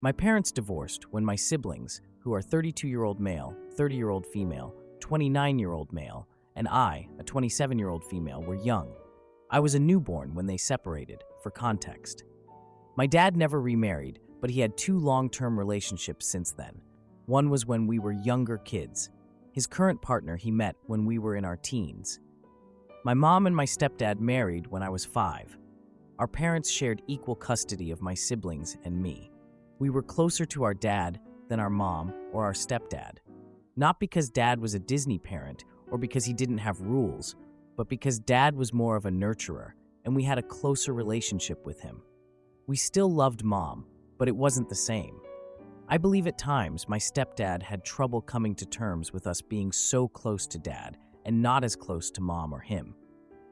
My parents divorced when my siblings, who are 32-year-old male, 30-year-old female, 29-year-old male, and I, a 27-year-old female, were young. I was a newborn when they separated, for context. My dad never remarried, but he had two long-term relationships since then. One was when we were younger kids. His current partner he met when we were in our teens. My mom and my stepdad married when I was 5. Our parents shared equal custody of my siblings and me. We were closer to our dad than our mom or our stepdad. Not because dad was a Disney parent or because he didn't have rules, but because dad was more of a nurturer and we had a closer relationship with him. We still loved mom, but it wasn't the same. I believe at times my stepdad had trouble coming to terms with us being so close to dad and not as close to mom or him.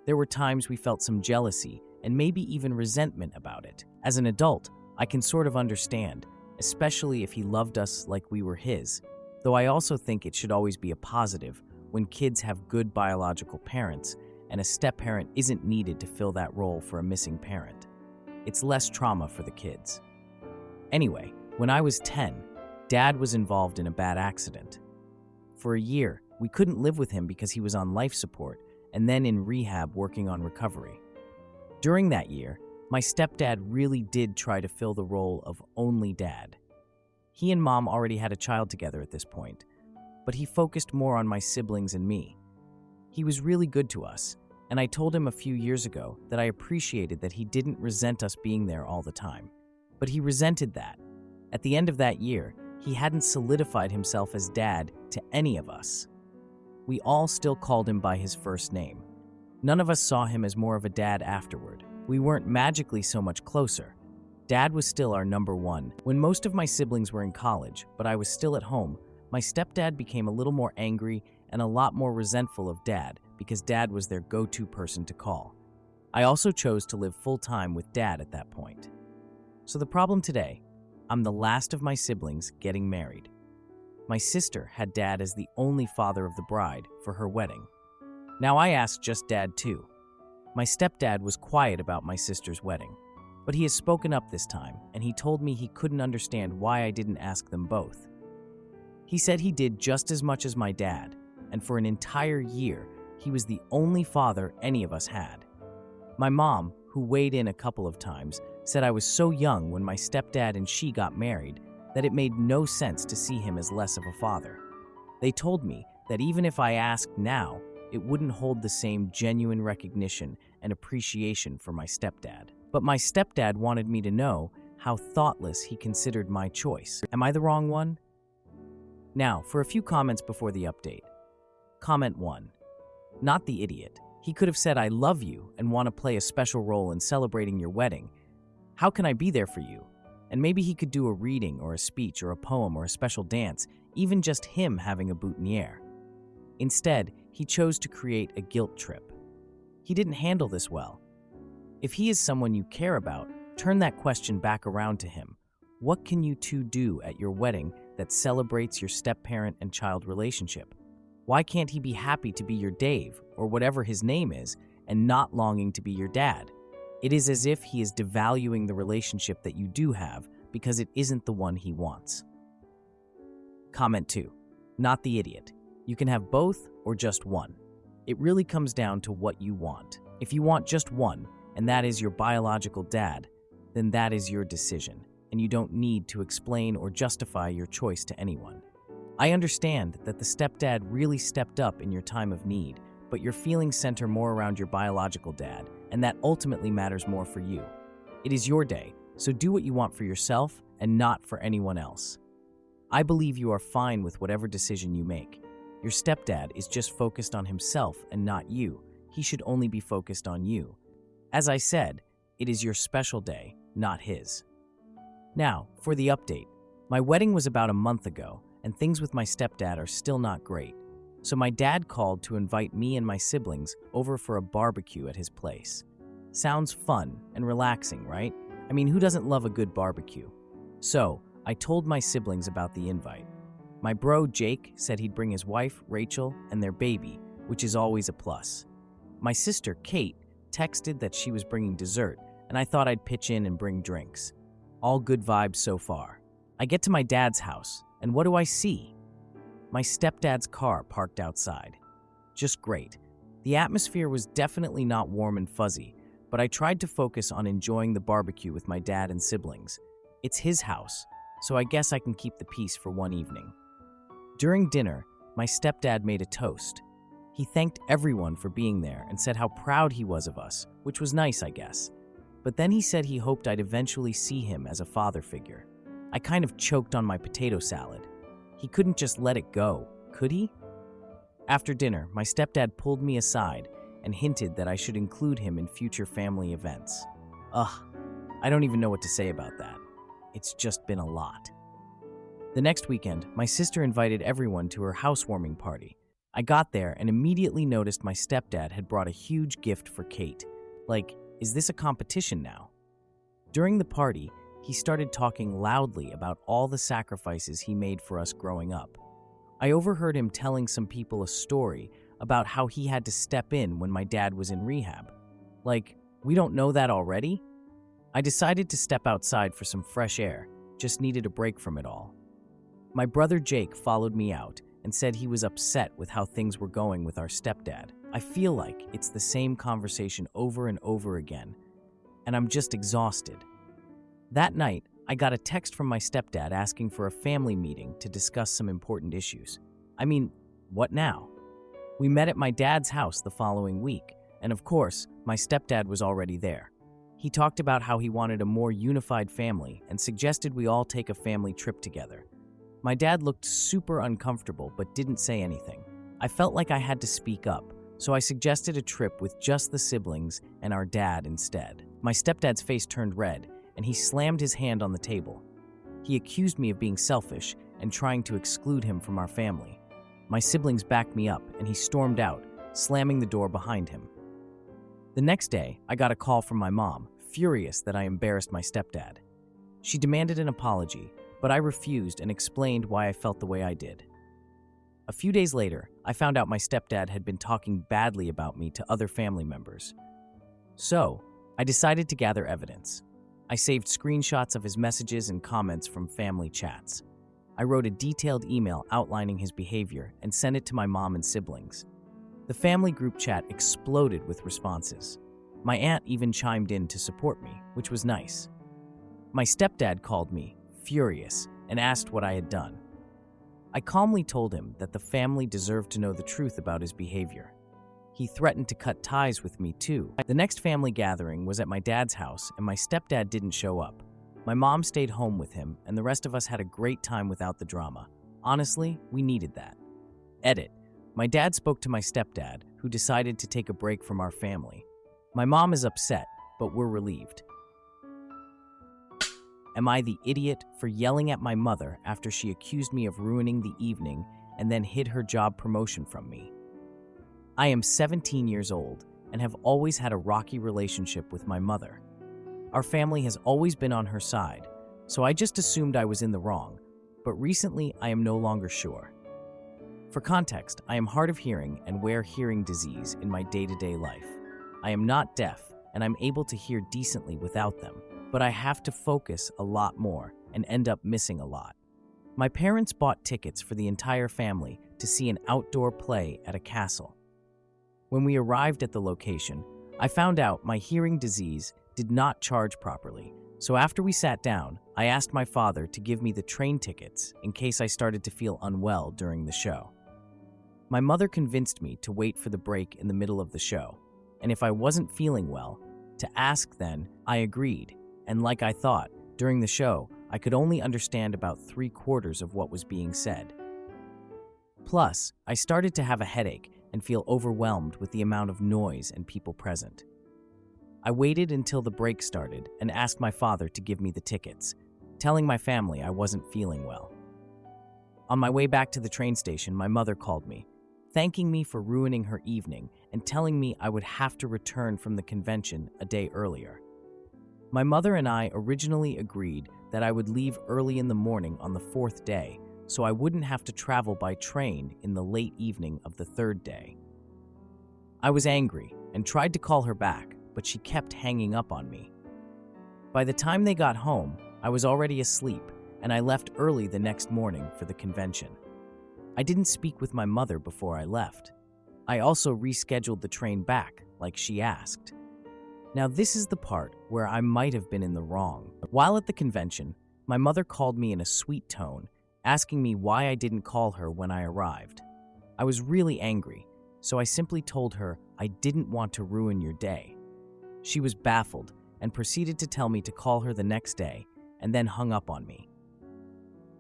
There were times we felt some jealousy and maybe even resentment about it. As an adult, I can sort of understand, especially if he loved us like we were his, though I also think it should always be a positive when kids have good biological parents and a step-parent isn't needed to fill that role for a missing parent. It's less trauma for the kids. Anyway, when I was 10, Dad was involved in a bad accident. For a year, we couldn't live with him because he was on life support and then in rehab working on recovery. During that year, my stepdad really did try to fill the role of only dad. He and mom already had a child together at this point, but he focused more on my siblings and me. He was really good to us, and I told him a few years ago that I appreciated that he didn't resent us being there all the time. But he resented that. At the end of that year, he hadn't solidified himself as dad to any of us. We all still called him by his first name. None of us saw him as more of a dad afterward. We weren't magically so much closer. Dad was still our number one. When most of my siblings were in college, but I was still at home, my stepdad became a little more angry and a lot more resentful of dad because dad was their go-to person to call. I also chose to live full-time with dad at that point. So the problem today, I'm the last of my siblings getting married. My sister had dad as the only father of the bride for her wedding. Now I asked just dad too. My stepdad was quiet about my sister's wedding, but he has spoken up this time and he told me he couldn't understand why I didn't ask them both. He said he did just as much as my dad, and for an entire year, he was the only father any of us had. My mom, who weighed in a couple of times, said I was so young when my stepdad and she got married that it made no sense to see him as less of a father. They told me that even if I asked now, it wouldn't hold the same genuine recognition and appreciation for my stepdad. But my stepdad wanted me to know how thoughtless he considered my choice. Am I the wrong one? Now, for a few comments before the update. Comment 1. Not the idiot. He could have said, I love you and want to play a special role in celebrating your wedding. How can I be there for you? And maybe he could do a reading or a speech or a poem or a special dance, even just him having a boutonniere. Instead, he chose to create a guilt trip. He didn't handle this well. If he is someone you care about, turn that question back around to him. What can you two do at your wedding that celebrates your step-parent and child relationship? Why can't he be happy to be your Dave, or whatever his name is, and not longing to be your dad? It is as if he is devaluing the relationship that you do have because it isn't the one he wants. Comment 2. Not the idiot. You can have both or just one. It really comes down to what you want. If you want just one, and that is your biological dad, then that is your decision, and you don't need to explain or justify your choice to anyone. I understand that the stepdad really stepped up in your time of need, but your feelings center more around your biological dad, and that ultimately matters more for you. It is your day, so do what you want for yourself and not for anyone else. I believe you are fine with whatever decision you make. Your stepdad is just focused on himself and not you. He should only be focused on you. As I said, it is your special day, not his. Now, for the update. My wedding was about a month ago, and things with my stepdad are still not great. So my dad called to invite me and my siblings over for a barbecue at his place. Sounds fun and relaxing, right? I mean, who doesn't love a good barbecue? So, I told my siblings about the invite. My bro, Jake, said he'd bring his wife, Rachel, and their baby, which is always a plus. My sister, Kate, texted that she was bringing dessert, and I thought I'd pitch in and bring drinks. All good vibes so far. I get to my dad's house, and what do I see? My stepdad's car parked outside. Just great. The atmosphere was definitely not warm and fuzzy, but I tried to focus on enjoying the barbecue with my dad and siblings. It's his house, so I guess I can keep the peace for one evening. During dinner, my stepdad made a toast. He thanked everyone for being there and said how proud he was of us, which was nice, I guess. But then he said he hoped I'd eventually see him as a father figure. I kind of choked on my potato salad. He couldn't just let it go, could he? After dinner, my stepdad pulled me aside and hinted that I should include him in future family events. I don't even know what to say about that. It's just been a lot. The next weekend, my sister invited everyone to her housewarming party. I got there and immediately noticed my stepdad had brought a huge gift for Kate. Like, is this a competition now? During the party, he started talking loudly about all the sacrifices he made for us growing up. I overheard him telling some people a story about how he had to step in when my dad was in rehab. Like, we don't know that already? I decided to step outside for some fresh air, just needed a break from it all. My brother Jake followed me out and said he was upset with how things were going with our stepdad. I feel like it's the same conversation over and over again, and I'm just exhausted. That night, I got a text from my stepdad asking for a family meeting to discuss some important issues. I mean, what now? We met at my dad's house the following week, and of course, my stepdad was already there. He talked about how he wanted a more unified family and suggested we all take a family trip together. My dad looked super uncomfortable but didn't say anything. I felt like I had to speak up, so I suggested a trip with just the siblings and our dad instead. My stepdad's face turned red, and he slammed his hand on the table. He accused me of being selfish and trying to exclude him from our family. My siblings backed me up, and he stormed out, slamming the door behind him. The next day, I got a call from my mom, furious that I embarrassed my stepdad. She demanded an apology, but I refused and explained why I felt the way I did. A few days later, I found out my stepdad had been talking badly about me to other family members. So, I decided to gather evidence. I saved screenshots of his messages and comments from family chats. I wrote a detailed email outlining his behavior and sent it to my mom and siblings. The family group chat exploded with responses. My aunt even chimed in to support me, which was nice. My stepdad called me, furious, and asked what I had done. I calmly told him that the family deserved to know the truth about his behavior. He threatened to cut ties with me too. The next family gathering was at my dad's house, and my stepdad didn't show up. My mom stayed home with him, and the rest of us had a great time without the drama. Honestly, we needed that. Edit. My dad spoke to my stepdad, who decided to take a break from our family. My mom is upset, but we're relieved. Am I the idiot for yelling at my mother after she accused me of ruining the evening and then hid her job promotion from me? I am 17 years old and have always had a rocky relationship with my mother. Our family has always been on her side, so I just assumed I was in the wrong, but recently I am no longer sure. For context, I am hard of hearing and wear hearing disease in my day-to-day life. I am not deaf, and I'm able to hear decently without them, but I have to focus a lot more and end up missing a lot. My parents bought tickets for the entire family to see an outdoor play at a castle. When we arrived at the location, I found out my hearing disease did not charge properly, so after we sat down, I asked my father to give me the train tickets in case I started to feel unwell during the show. My mother convinced me to wait for the break in the middle of the show, and if I wasn't feeling well, to ask then. I agreed, and like I thought, during the show, I could only understand about 3/4 of what was being said. Plus, I started to have a headache and feel overwhelmed with the amount of noise and people present. I waited until the break started and asked my father to give me the tickets, telling my family I wasn't feeling well. On my way back to the train station, my mother called me, thanking me for ruining her evening and telling me I would have to return from the convention a day earlier. My mother and I originally agreed that I would leave early in the morning on the 4th day, so I wouldn't have to travel by train in the late evening of the 3rd day. I was angry and tried to call her back, but she kept hanging up on me. By the time they got home, I was already asleep, and I left early the next morning for the convention. I didn't speak with my mother before I left. I also rescheduled the train back, like she asked. Now, this is the part where I might have been in the wrong. While at the convention, my mother called me in a sweet tone, asking me why I didn't call her when I arrived. I was really angry, so I simply told her I didn't want to ruin your day. She was baffled and proceeded to tell me to call her the next day, and then hung up on me.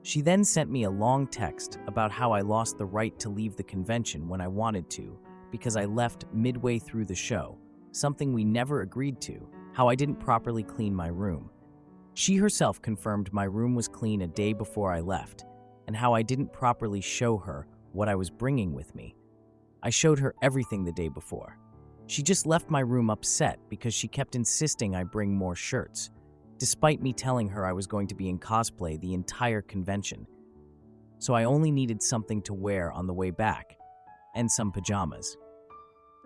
She then sent me a long text about how I lost the right to leave the convention when I wanted to because I left midway through the show, something we never agreed to, how I didn't properly clean my room. She herself confirmed my room was clean a day before I left, and how I didn't properly show her what I was bringing with me. I showed her everything the day before. She just left my room upset because she kept insisting I bring more shirts, despite me telling her I was going to be in cosplay the entire convention. So I only needed something to wear on the way back, and some pajamas.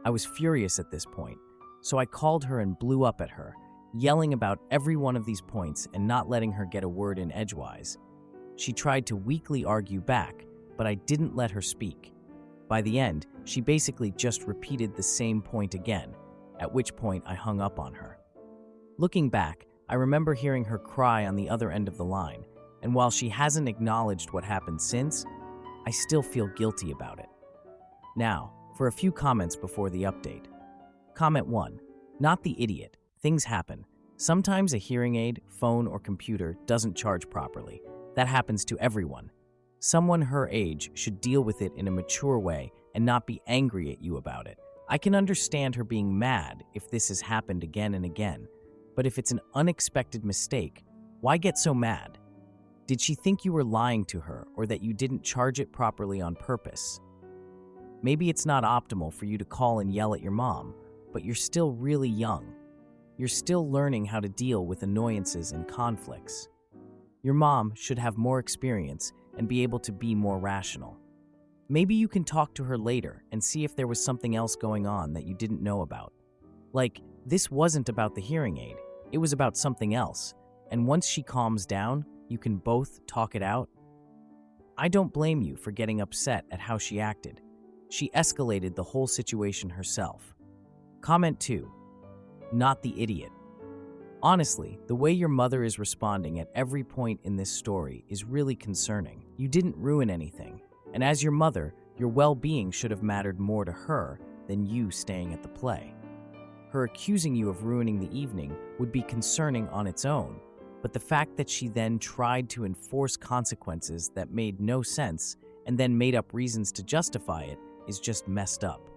I was furious at this point, so I called her and blew up at her, yelling about every one of these points and not letting her get a word in edgewise. She tried to weakly argue back, but I didn't let her speak. By the end, she basically just repeated the same point again, at which point I hung up on her. Looking back, I remember hearing her cry on the other end of the line, and while she hasn't acknowledged what happened since, I still feel guilty about it. Now, for a few comments before the update. Comment 1. Not the idiot. Things happen. Sometimes a hearing aid, phone, or computer doesn't charge properly. That happens to everyone. Someone her age should deal with it in a mature way and not be angry at you about it. I can understand her being mad if this has happened again and again, but if it's an unexpected mistake, why get so mad? Did she think you were lying to her or that you didn't charge it properly on purpose? Maybe it's not optimal for you to call and yell at your mom, but you're still really young. You're still learning how to deal with annoyances and conflicts. Your mom should have more experience and be able to be more rational. Maybe you can talk to her later and see if there was something else going on that you didn't know about. Like, this wasn't about the hearing aid, it was about something else, and once she calms down, you can both talk it out. I don't blame you for getting upset at how she acted. She escalated the whole situation herself. Comment 2. Not the idiot. Honestly, the way your mother is responding at every point in this story is really concerning. You didn't ruin anything, and as your mother, your well-being should have mattered more to her than you staying at the play. Her accusing you of ruining the evening would be concerning on its own, but the fact that she then tried to enforce consequences that made no sense and then made up reasons to justify it is just messed up.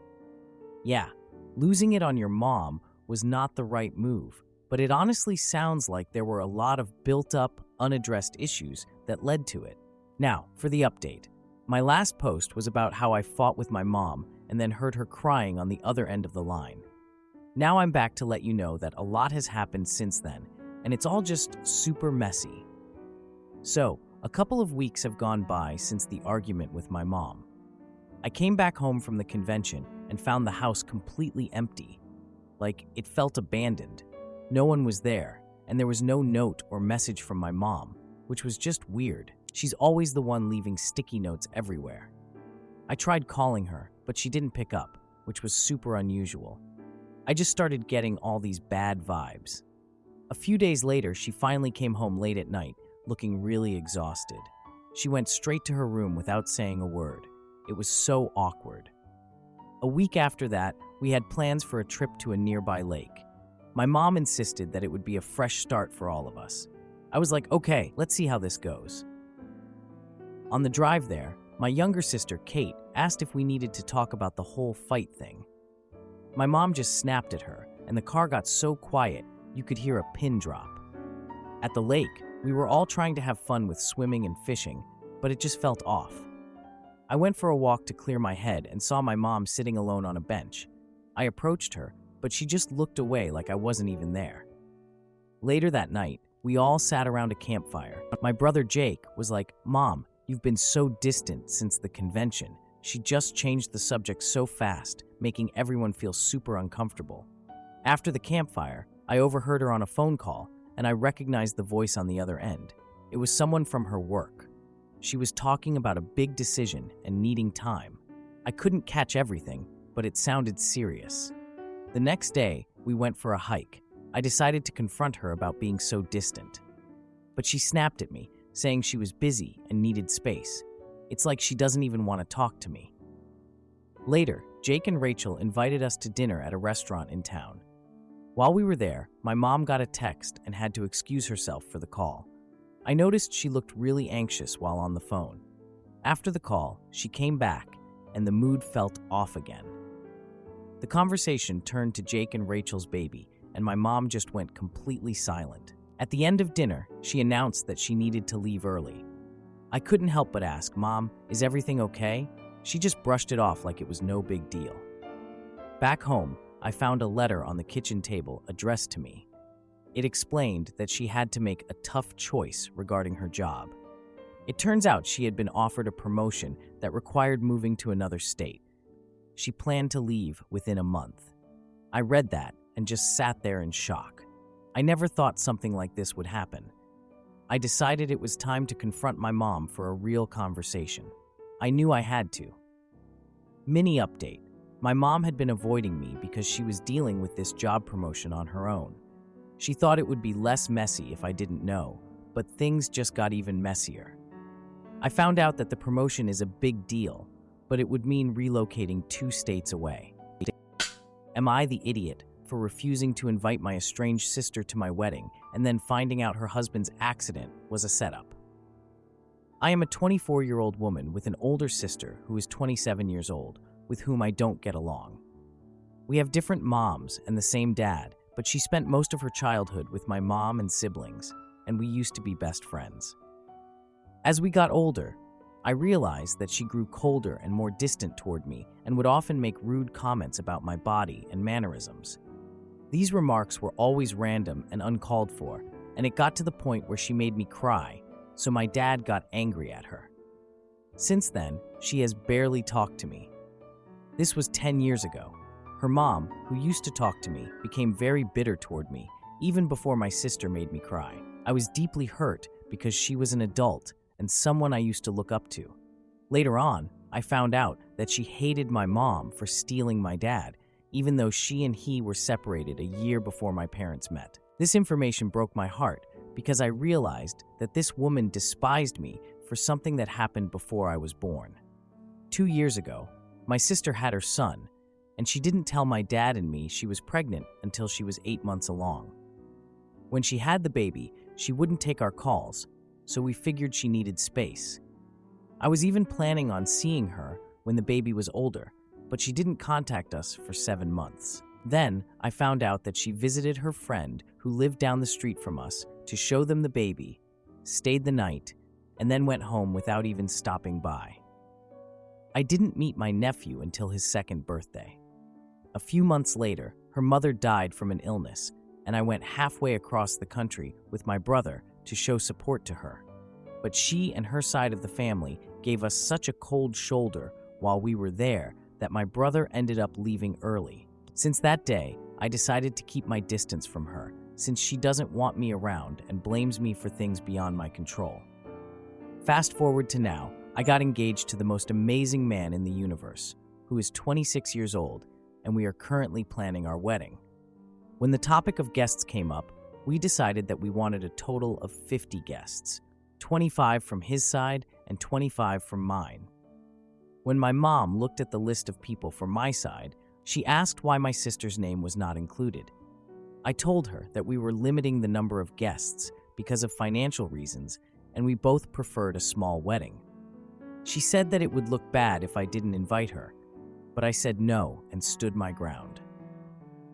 Yeah, losing it on your mom was not the right move, but it honestly sounds like there were a lot of built-up, unaddressed issues that led to it. Now, for the update. My last post was about how I fought with my mom and then heard her crying on the other end of the line. Now I'm back to let you know that a lot has happened since then, and it's all just super messy. So, a couple of weeks have gone by since the argument with my mom. I came back home from the convention and found the house completely empty. Like, it felt abandoned. No one was there, and there was no note or message from my mom, which was just weird. She's always the one leaving sticky notes everywhere. I tried calling her, but she didn't pick up, which was super unusual. I just started getting all these bad vibes. A few days later, she finally came home late at night, looking really exhausted. She went straight to her room without saying a word. It was so awkward. A week after that, we had plans for a trip to a nearby lake. My mom insisted that it would be a fresh start for all of us. I was like, okay, let's see how this goes. On the drive there, my younger sister, Kate, asked if we needed to talk about the whole fight thing. My mom just snapped at her, and the car got so quiet, you could hear a pin drop. At the lake, we were all trying to have fun with swimming and fishing, but it just felt off. I went for a walk to clear my head and saw my mom sitting alone on a bench. I approached her, but she just looked away like I wasn't even there. Later that night, we all sat around a campfire. My brother Jake was like, "Mom, you've been so distant since the convention." She just changed the subject so fast, making everyone feel super uncomfortable. After the campfire, I overheard her on a phone call, and I recognized the voice on the other end. It was someone from her work. She was talking about a big decision and needing time. I couldn't catch everything, but it sounded serious. The next day, we went for a hike. I decided to confront her about being so distant. But she snapped at me, saying she was busy and needed space. It's like she doesn't even want to talk to me. Later, Jake and Rachel invited us to dinner at a restaurant in town. While we were there, my mom got a text and had to excuse herself for the call. I noticed she looked really anxious while on the phone. After the call, she came back, and the mood felt off again. The conversation turned to Jake and Rachel's baby, and my mom just went completely silent. At the end of dinner, she announced that she needed to leave early. I couldn't help but ask, "Mom, is everything okay?" She just brushed it off like it was no big deal. Back home, I found a letter on the kitchen table addressed to me. It explained that she had to make a tough choice regarding her job. It turns out she had been offered a promotion that required moving to another state. She planned to leave within a month. I read that and just sat there in shock. I never thought something like this would happen. I decided it was time to confront my mom for a real conversation. I knew I had to. Mini update. My mom had been avoiding me because she was dealing with this job promotion on her own. She thought it would be less messy if I didn't know, but things just got even messier. I found out that the promotion is a big deal, but it would mean relocating 2 states away. Am I the idiot for refusing to invite my estranged sister to my wedding and then finding out her husband's accident was a setup? I am a 24-year-old woman with an older sister who is 27 years old, with whom I don't get along. We have different moms and the same dad, but she spent most of her childhood with my mom and siblings, and we used to be best friends. As we got older, I realized that she grew colder and more distant toward me and would often make rude comments about my body and mannerisms. These remarks were always random and uncalled for, and it got to the point where she made me cry, so my dad got angry at her. Since then, she has barely talked to me. This was 10 years ago. Her mom, who used to talk to me, became very bitter toward me, even before my sister made me cry. I was deeply hurt because she was an adult and someone I used to look up to. Later on, I found out that she hated my mom for stealing my dad, even though she and he were separated a year before my parents met. This information broke my heart because I realized that this woman despised me for something that happened before I was born. 2 years ago, my sister had her son, and she didn't tell my dad and me she was pregnant until she was 8 months along. When she had the baby, she wouldn't take our calls, so we figured she needed space. I was even planning on seeing her when the baby was older, but she didn't contact us for 7 months. Then, I found out that she visited her friend who lived down the street from us to show them the baby, stayed the night, and then went home without even stopping by. I didn't meet my nephew until his 2nd birthday. A few months later, her mother died from an illness, and I went halfway across the country with my brother to show support to her. But she and her side of the family gave us such a cold shoulder while we were there that my brother ended up leaving early. Since that day, I decided to keep my distance from her, since she doesn't want me around and blames me for things beyond my control. Fast forward to now, I got engaged to the most amazing man in the universe, who is 26 years old, and we are currently planning our wedding. When the topic of guests came up, we decided that we wanted a total of 50 guests, 25 from his side and 25 from mine. When my mom looked at the list of people from my side, she asked why my sister's name was not included. I told her that we were limiting the number of guests because of financial reasons, and we both preferred a small wedding. She said that it would look bad if I didn't invite her, but I said no and stood my ground.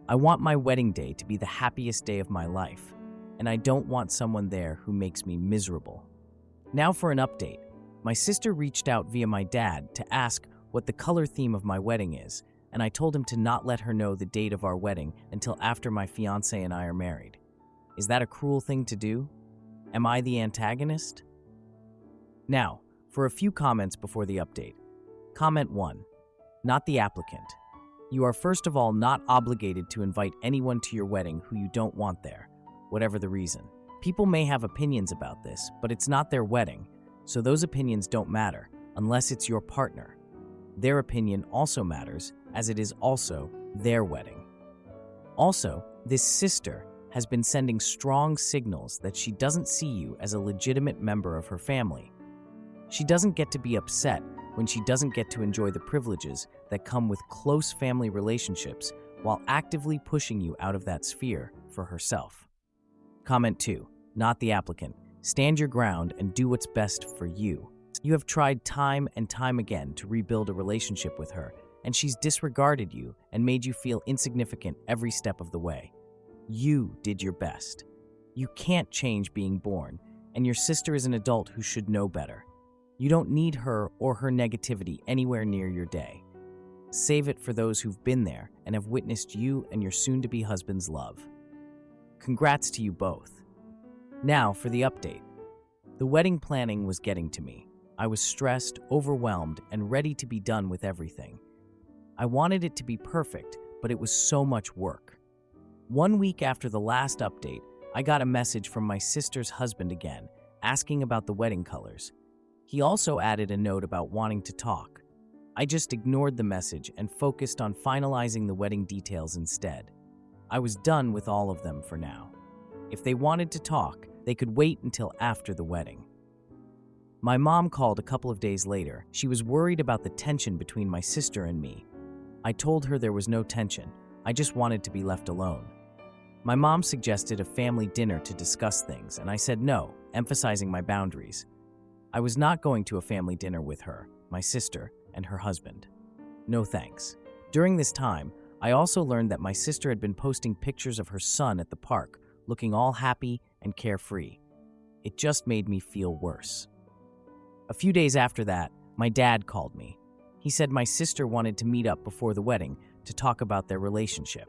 I want my wedding day to be the happiest day of my life, and I don't want someone there who makes me miserable. Now for an update. My sister reached out via my dad to ask what the color theme of my wedding is, and I told him to not let her know the date of our wedding until after my fiancé and I are married. Is that a cruel thing to do? Am I the antagonist? Now, for a few comments before the update. Comment 1. Not the applicant. You are first of all not obligated to invite anyone to your wedding who you don't want there, whatever the reason. People may have opinions about this, but it's not their wedding, so those opinions don't matter unless it's your partner. Their opinion also matters, as it is also their wedding. Also, this sister has been sending strong signals that she doesn't see you as a legitimate member of her family. She doesn't get to be upset when she doesn't get to enjoy the privileges that come with close family relationships while actively pushing you out of that sphere for herself. Comment 2. Not the applicant. Stand your ground and do what's best for you. You have tried time and time again to rebuild a relationship with her, and she's disregarded you and made you feel insignificant every step of the way. You did your best. You can't change being born, and your sister is an adult who should know better. You don't need her or her negativity anywhere near your day. Save it for those who've been there and have witnessed you and your soon-to-be husband's love. Congrats to you both. Now for the update. The wedding planning was getting to me. I was stressed, overwhelmed, and ready to be done with everything. I wanted it to be perfect, but it was so much work. 1 week after the last update, I got a message from my sister's husband again, asking about the wedding colors. He also added a note about wanting to talk. I just ignored the message and focused on finalizing the wedding details instead. I was done with all of them for now. If they wanted to talk, they could wait until after the wedding. My mom called a couple of days later. She was worried about the tension between my sister and me. I told her there was no tension. I just wanted to be left alone. My mom suggested a family dinner to discuss things, and I said no, emphasizing my boundaries. I was not going to a family dinner with her, my sister, and her husband. No thanks. During this time, I also learned that my sister had been posting pictures of her son at the park, looking all happy and carefree. It just made me feel worse. A few days after that, my dad called me. He said my sister wanted to meet up before the wedding to talk about their relationship.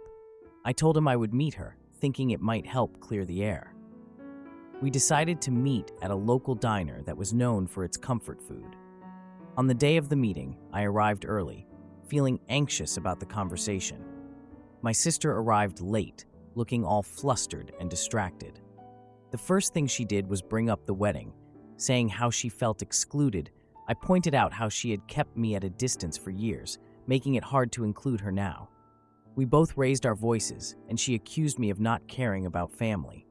I told him I would meet her, thinking it might help clear the air. We decided to meet at a local diner that was known for its comfort food. On the day of the meeting, I arrived early, feeling anxious about the conversation. My sister arrived late, looking all flustered and distracted. The first thing she did was bring up the wedding, saying how she felt excluded. I pointed out how she had kept me at a distance for years, making it hard to include her now. We both raised our voices, and she accused me of not caring about family.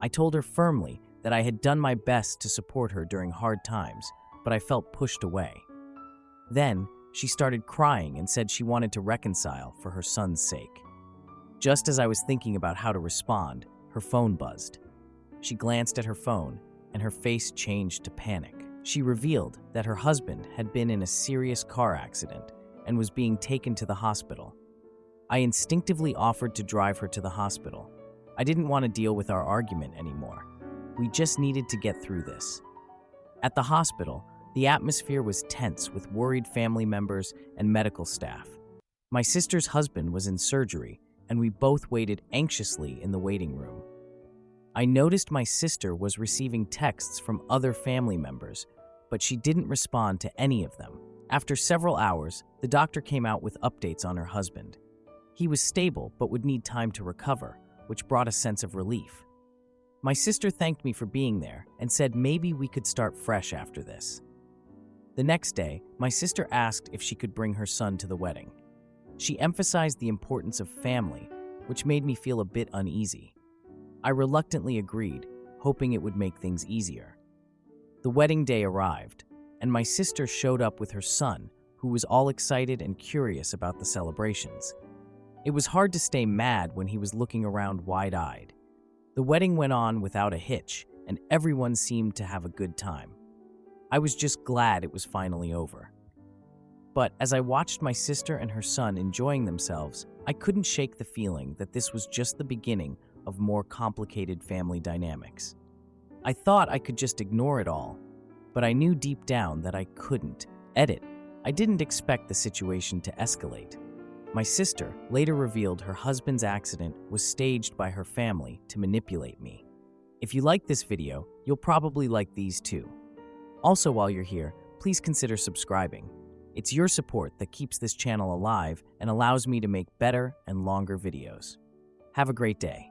I told her firmly that I had done my best to support her during hard times, but I felt pushed away. Then, she started crying and said she wanted to reconcile for her son's sake. Just as I was thinking about how to respond, her phone buzzed. She glanced at her phone, and her face changed to panic. She revealed that her husband had been in a serious car accident and was being taken to the hospital. I instinctively offered to drive her to the hospital. I didn't want to deal with our argument anymore. We just needed to get through this. At the hospital, the atmosphere was tense with worried family members and medical staff. My sister's husband was in surgery, and we both waited anxiously in the waiting room. I noticed my sister was receiving texts from other family members, but she didn't respond to any of them. After several hours, the doctor came out with updates on her husband. He was stable but would need time to recover, which brought a sense of relief. My sister thanked me for being there and said maybe we could start fresh after this. The next day, my sister asked if she could bring her son to the wedding. She emphasized the importance of family, which made me feel a bit uneasy. I reluctantly agreed, hoping it would make things easier. The wedding day arrived, and my sister showed up with her son, who was all excited and curious about the celebrations. It was hard to stay mad when he was looking around wide-eyed. The wedding went on without a hitch, and everyone seemed to have a good time. I was just glad it was finally over. But as I watched my sister and her son enjoying themselves, I couldn't shake the feeling that this was just the beginning of more complicated family dynamics. I thought I could just ignore it all, but I knew deep down that I couldn't. I didn't expect the situation to escalate. My sister later revealed her husband's accident was staged by her family to manipulate me. If you like this video, you'll probably like these too. Also, while you're here, please consider subscribing. It's your support that keeps this channel alive and allows me to make better and longer videos. Have a great day.